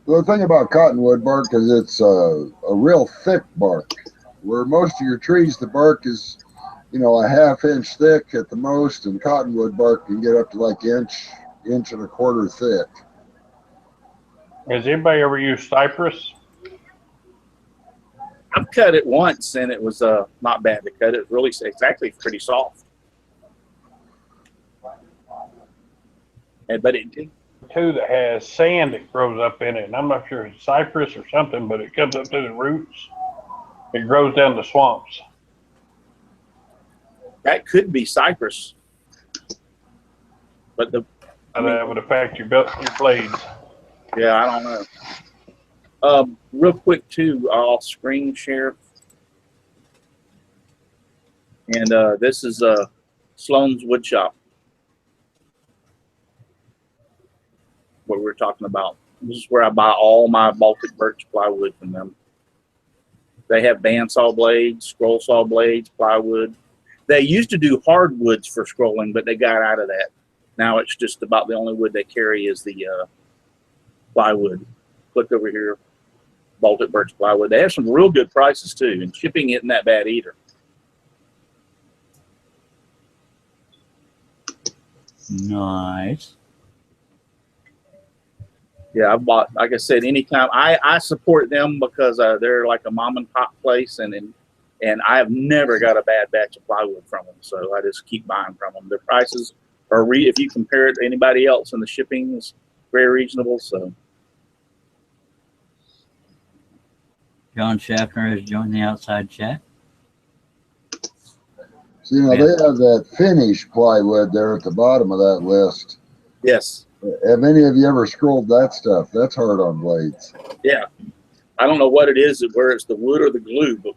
The thing about cottonwood bark is it's a real thick bark. Where most of your trees, the bark is, a 1/2 inch thick at the most, and cottonwood bark can get up to like inch and a quarter thick. Has anybody ever used cypress? I've cut it once, and it was not bad to cut. It's actually pretty soft. But it Too, that has sand that grows up in it, and I'm not sure it's cypress or something, but it comes up through the roots. It grows down the swamps. that could be cypress, but That would affect your blades. yeah, I don't know. Real quick too, I'll screen share, and this is Sloan's Wood Shop. What we're talking about. This is where I buy all my Baltic birch plywood from them. They have bandsaw blades, scroll saw blades, plywood. They used to do hardwoods for scrolling, but they got out of that. Now it's just about the only wood they carry is the plywood. Click over here, Baltic birch plywood. They have some real good prices too, and shipping isn't that bad either. Nice. Yeah, I've bought, like I said, anytime I support them because they're like a mom and pop place, and and I have never got a bad batch of plywood from them. So I just keep buying from them. Their prices are, if you compare it to anybody else, and the shipping is very reasonable. So John Schaffner has joined the outside chat. So, you know, they have that finish plywood there at the bottom of that list. yes, Have any of you ever scrolled that stuff? That's hard on blades. yeah. I don't know what it is, where it's the wood or the glue, but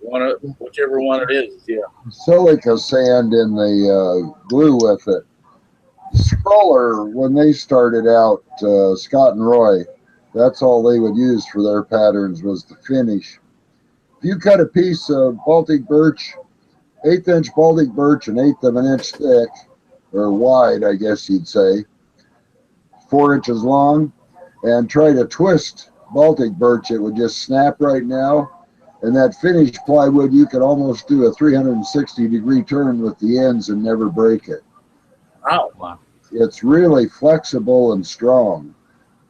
whichever one it is, yeah. Silica sand in the glue with it. Scroller, when they started out, Scott and Roy, that's all they would use for their patterns was the finish. If you cut a piece of Baltic birch, 1/8 inch Baltic birch, 1/8 of an inch thick, or wide, I guess you'd say, 4 inches long, and try to twist Baltic birch, it would just snap right now. And that finished plywood, you could almost do a 360-degree turn with the ends and never break it. Wow. It's really flexible and strong,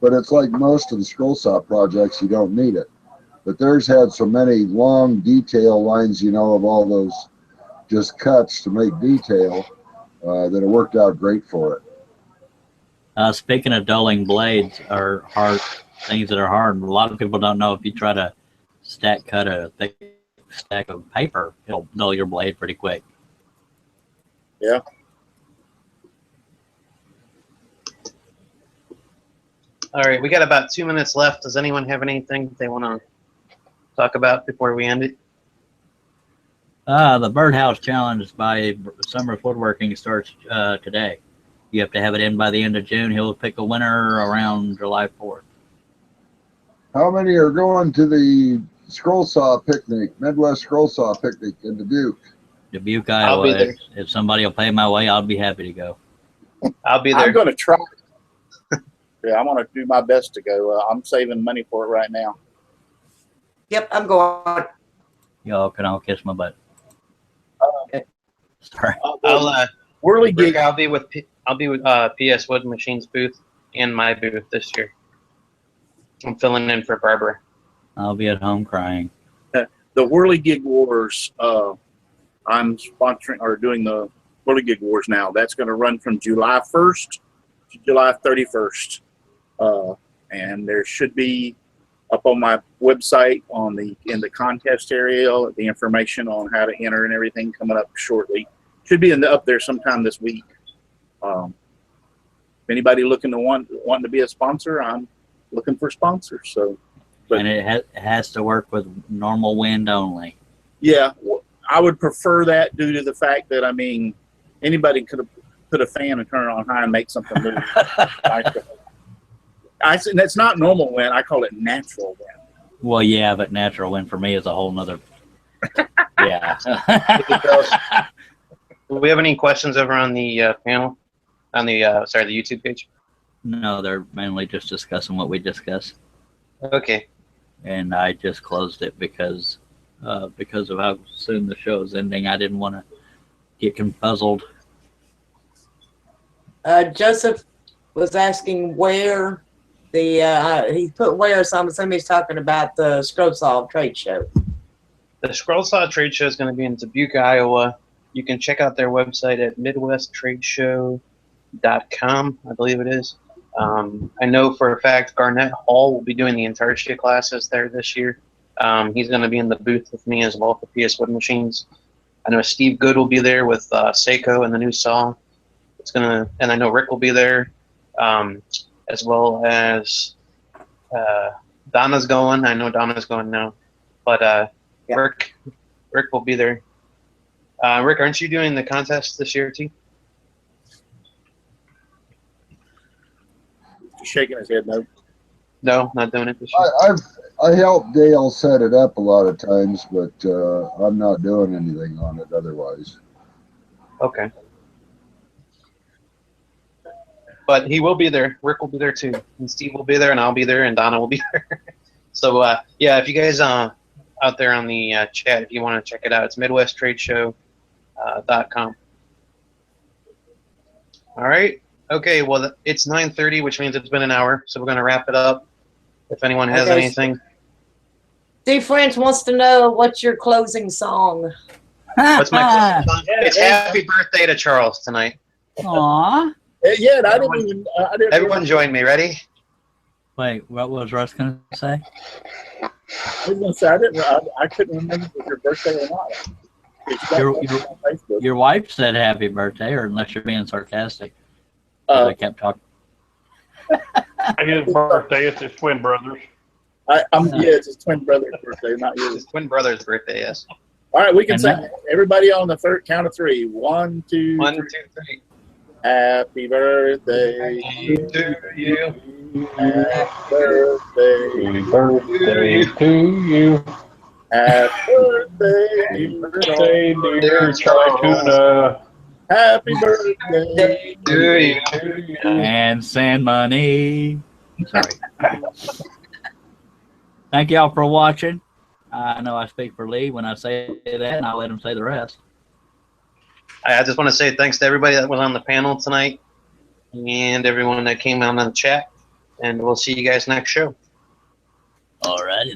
but it's like most of the scroll saw projects, you don't need it. But theirs had so many long detail lines, you know, of all those just cuts to make detail, that it worked out great for it. Speaking of dulling blades are hard, things that are hard. A lot of people don't know if you try to stack cut a thick stack of paper, it'll dull your blade pretty quick. Yeah. All right, we got about 2 minutes left. Does anyone have anything they want to talk about before we end it? The Birdhouse Challenge by Summer Woodworking starts today. You have to have it in by the end of June. He'll pick a winner around July 4th. How many are going to the scroll saw picnic, Midwest scroll saw picnic in Dubuque? Dubuque, I'll be Iowa. there. If somebody will pay my way, I'll be happy to go. I'll be there. I'm going to try. Yeah, I'm going to do my best to go. I'm saving money for it right now. Yep, I'm going. Y'all can all kiss my butt. Sorry. I'll Whirly Rick, gig. I'll be with PS Wood Machines booth and my booth this year. I'm filling in for Barbara. I'll be at home crying. The Whirly Gig Wars. I'm sponsoring or doing the Whirly Gig Wars now. That's going to run from July 1st to July 31st. And there should be up on my website in the contest area the information on how to enter and everything coming up shortly. Should be up there sometime this week. If anybody looking to wanting to be a sponsor, I'm looking for sponsors. So, And it has to work with normal wind only. yeah, I would prefer that due to the fact that, I mean, anybody could have put a fan and turn it on high and make something move. I said that's not normal wind. I call it natural wind. Well, yeah, but natural wind for me is a whole nother. Yeah. Do we have any questions over on the panel? On the the YouTube page? No, they're mainly just discussing what we discussed. Okay. And I just closed it because of how soon the show is ending. I didn't want to get confuzzled. Joseph was asking where he put where, so I'm assuming he's talking about the Scroll Saw trade show. The Scroll Saw trade show is going to be in Dubuque, Iowa. You can check out their website at midwesttradeshow.com, I believe it is. I know for a fact Garnett Hall will be doing the Intarsia classes there this year. He's going to be in the booth with me as well for PS Wood Machines. I know Steve Good will be there with Seiko and the new saw. And I know Rick will be there, as well as Donna's going. I know Donna's going now, but Yeah. Rick will be there. Rick, aren't you doing the contest this year too? He's shaking his head no. No, not doing it this year. I helped Dale set it up a lot of times, but I'm not doing anything on it otherwise. Okay. But he will be there. Rick will be there too. And Steve will be there, and I'll be there, and Donna will be there. So, yeah, if you guys out there on the chat, if you want to check it out, it's midwesttradeshow.com. All right. Okay, well, it's 9:30, which means it's been an hour, so we're going to wrap it up. If anyone has Okay. anything. Steve French wants to know what's your closing song. What's my closing song? It's Happy Birthday to Charles tonight. Aw. Yeah, and I didn't even. I didn't Everyone join me. Ready? Wait, what was Russ going to say? I was gonna say I couldn't remember if it was your birthday or not. It's got Your- something on Facebook. Your wife said happy birthday, or unless you're being sarcastic. Uh, I kept talking. His birthday. It's his twin brothers. yeah, it's his twin brother's birthday, not It's yours. his twin brother's birthday, yes. All right, we can And sing. that- Everybody on the third count of three. 1, 2, 1, 2, 3. 3. Happy birthday To you. Happy birthday. Happy birthday to you. Happy birthday, Birthday, dear Charlie Tuna. Happy birthday To you. And send money. Sorry. Thank y'all for watching. I know I speak for Lee when I say that, and I'll let him say the rest. I just want to say thanks to everybody that was on the panel tonight and everyone that came on the chat. And we'll see you guys next show. All righty.